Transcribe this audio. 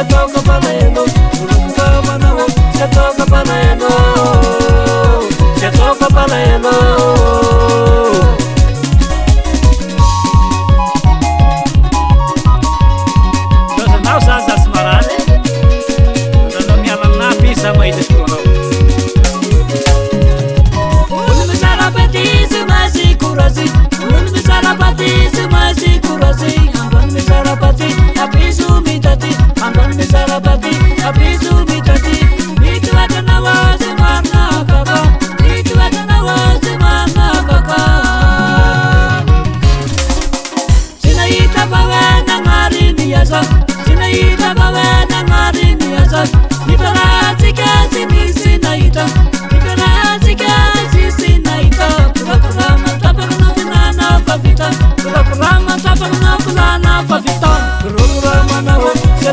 toca paleno, mano, se toca paleno, se toca paleno. Dosa nao zany zasy marany, nanao miala aminahy pisa mahita soanao. Olo misarapati sy masy courage, olo misarapati sy masy courage, ambony misarapati apiso mitati, ambony misarapati apiso mitati, mitoatana hoazy marina kaka, mitoatana hoazy marina kaka. Tsy nahita vahena gn'ary miasa, tsy nahita vahena gn'ary miasa, nifaratsika tsy nisy nahita, nifaratsika tsisy nahita, kurakurama tapakana kulana fa vita, kurakurama tapakana kulana fa vita, kurakurama na ho se